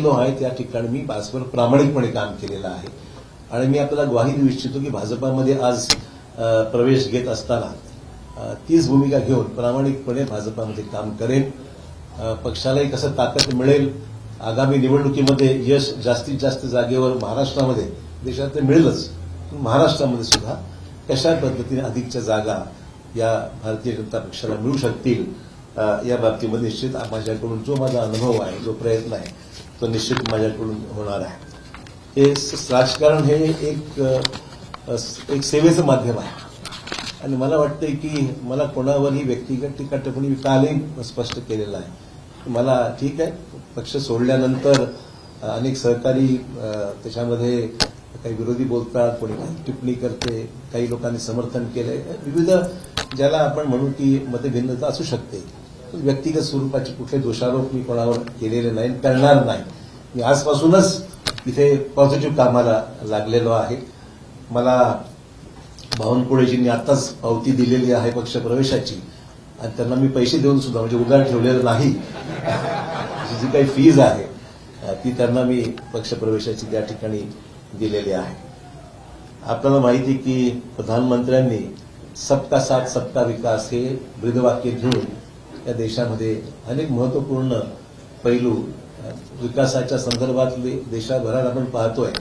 जो आहे त्या ठिकाणी मी भाजपवर प्रामाणिकपणे काम केलेलं आहे आणि मी आपल्याला ग्वाही देऊ इच्छितो की भाजपामध्ये आज प्रवेश घेत असताना तीच भूमिका घेऊन प्रामाणिकपणे भाजपामध्ये काम करेन. पक्षालाही कसं ताकद मिळेल, आगामी निवडणुकीमध्ये यश जास्तीत जास्त जागेवर महाराष्ट्रामध्ये, देशात ते मिळेलच, महाराष्ट्रामध्ये सुद्धा कशा पद्धतीने अधिकच्या जागा या भारतीय जनता पक्षाला मिळू शकतील या बाबतीमध्ये निश्चित माझ्याकडून जो माझा अनुभव आहे, जो प्रयत्न आहे, तो निश्चित माझ्याकडून होणार आहे. हे राजकारण हे एक सेवेचं माध्यम आहे आणि मला वाटतंय की मला कोणावरही व्यक्तिगत टीका टिप्पणी कालही स्पष्ट केलेलं आहे. मला ठीक आहे, पक्ष सोडल्यानंतर अनेक सहकारी त्याच्यामध्ये काही विरोधी बोलतात, कोणी काही टिप्पणी करते, काही लोकांनी समर्थन केलंय, विविध ज्याला आपण म्हणू की मतभिन्नता असू शकते. व्यक्तिगत स्वरूपाचे कुठले दोषारोप मी कोणावर केलेले नाही, करणार नाही. मी आजपासूनच इथे पॉझिटिव्ह कामाला लागलेलो आहे. मला बावनकुळेजींनी आताच पावती दिलेली आहे पक्ष प्रवेशाची आणि त्यांना मी पैसे देऊन सुद्धा, म्हणजे उधार ठेवलेलं नाही, जी काही फीज आहे ती त्यांना मी पक्ष प्रवेशाची त्या ठिकाणी दिलेली आहे. आपल्याला माहिती की प्रधानमंत्र्यांनी सबका साथ सबका विकास हे ब्रीदवाक्य घेऊन या देशामध्ये अनेक महत्वपूर्ण पैलू विकासाच्या संदर्भातले देशाभरात आपण पाहतोय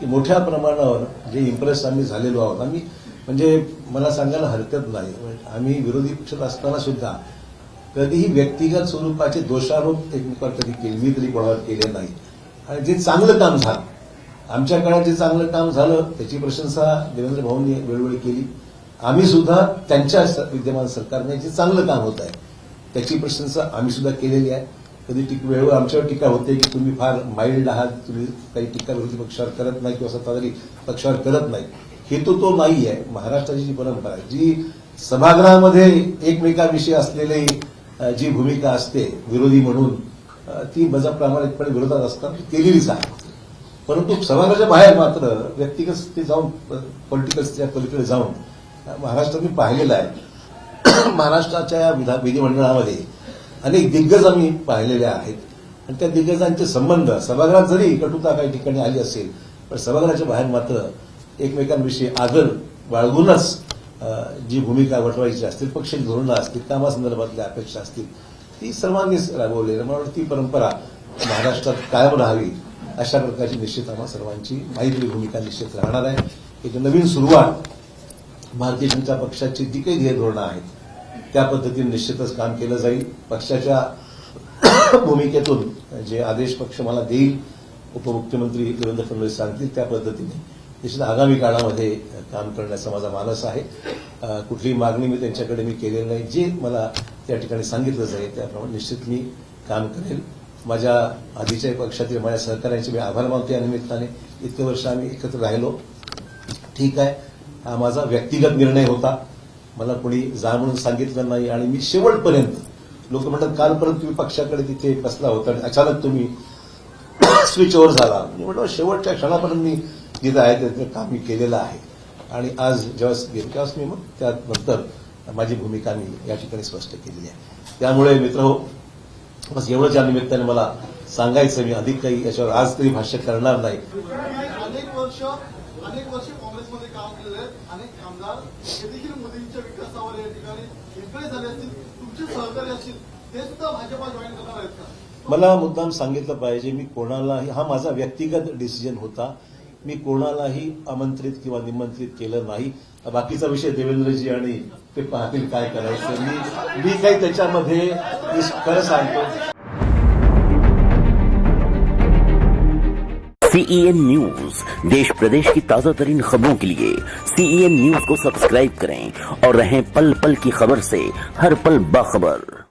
की मोठ्या प्रमाणावर जे इम्प्रेस आम्ही झालेलो आहोत. आम्ही म्हणजे मला सांगायला हरकत नाही, आम्ही विरोधी पक्षात असताना सुद्धा कधीही व्यक्तिगत स्वरूपाचे दोषारोप एकमेकावर कधी केले, मी तरी कोणावर केले नाही. आणि जे चांगलं काम झालं, आमच्या काळात जे चांगलं काम झालं त्याची प्रशंसा देवेंद्र भाऊंनी वेळोवेळी केली. आम्ही सुद्धा त्यांच्या विद्यमान सरकारने जे चांगलं काम होत आहे त्याची प्रशंसा आम्ही सुद्धा केलेली आहे. कधी वेळेवर आमच्यावर टीका होते की तुम्ही फार माइल्ड आहात, तुम्ही काही टीका विरोधी पक्षावर करत नाही किंवा सत्ताधारी पक्षावर करत नाही. हेतू तो नाही आहे. महाराष्ट्राची जी परंपरा आहे, जी सभागृहामध्ये एकमेकांविषयी असलेली जी भूमिका असते विरोधी म्हणून, ती प्रामाणिकपणे विरोधात असताना केलेलीच आहे. परंतु सभागृहाच्या बाहेर मात्र व्यक्तिगत ते जाऊन पॉलिटिकलच्या पलीकडे जाऊन महाराष्ट्रात मी पाहिलेलं आहे. महाराष्ट्राच्या विधिमंडळामध्ये अनेक दिग्गज आम्ही पाहिलेले आहेत आणि त्या दिग्गजांचे संबंध सभागृहात जरी कटुता काही ठिकाणी आली असेल, पण सभागृहाच्या बाहेर मात्र एकमेकांविषयी आदर बाळगूनच जी भूमिका वटवायची असतील, पक्षाची धोरणं असतील, कामासंदर्भातल्या अपेक्षा असतील, ती सर्वांनीच राबवली. मला वाटतं ती परंपरा महाराष्ट्रात कायम राहावी अशा प्रकारची निश्चित आम्हा सर्वांची माहिती भूमिका निश्चित राहणार आहे. एक नवीन सुरुवात भारतीय जनता पक्षाची जी काही ध्येय धोरणं आहेत त्या पद्धतीने निश्चितच काम केलं जाईल. पक्षाच्या भूमिकेतून जे आदेश पक्ष मला देईल, उपमुख्यमंत्री देवेंद्र फडणवीस सांगतील त्या पद्धतीने निश्चित आगामी काळामध्ये काम करण्याचा माझा मानस आहे. कुठलीही मागणी मी त्यांच्याकडे केलेली नाही. जे मला त्या ठिकाणी सांगितलं जाईल त्याप्रमाणे निश्चित मी काम करेल. माझ्या आधीच्या पक्षातील माझ्या सहकार्यांचे मी आभार मानतो. या निमित्ताने इतके वर्ष आम्ही एकत्र राहिलो. ठीक आहे, हा माझा व्यक्तिगत निर्णय होता, मला कोणी जा म्हणून सांगितलं नाही आणि मी शेवटपर्यंत, लोक म्हणतात कालपर्यंत तुम्ही पक्षाकडे तिथे बसला होता आणि अचानक तुम्ही स्विच ओव्हर झाला. मी म्हटलं शेवटच्या क्षणापर्यंत मी जिथं आहे ते काम मी केलेलं आहे आणि आज जेव्हा मी मग त्यानंतर माझी भूमिका मी या ठिकाणी स्पष्ट केलेली आहे. त्यामुळे मित्रहो, बस एवढंच या निमित्ताने मला सांगायचं. मी अधिक काही याच्यावर आज तरी भाष्य करणार नाही. अनेक वर्ष काँग्रेसमध्ये काम केलेले आहेत, अनेक आमदार हे देखील मोदींच्या विकासावर या ठिकाणी इम्प्रेस झाले असतील, तुमचे सहकारी असतील, ते सुद्धा भाजपा जॉईन करणार आहेत का? मला मुद्दाम सांगितलं पाहिजे, मी कोणालाही, हा माझा व्यक्तिगत डिसिजन होता, मी कोणालाही आमंत्रित किंवा निमंत्रित केलं नाही. बाकीचा विषय देवेंद्रजी आणि ते पाहतील काय करायचं. मी काही त्याच्यामध्ये खरं सांगतो. CEN न्यूज, देश प्रदेश की ताजा तरीन खबरों के लिए CEN न्यूज को सब्सक्राइब करें और रहें पल पल की खबर से हर पल बाखबर।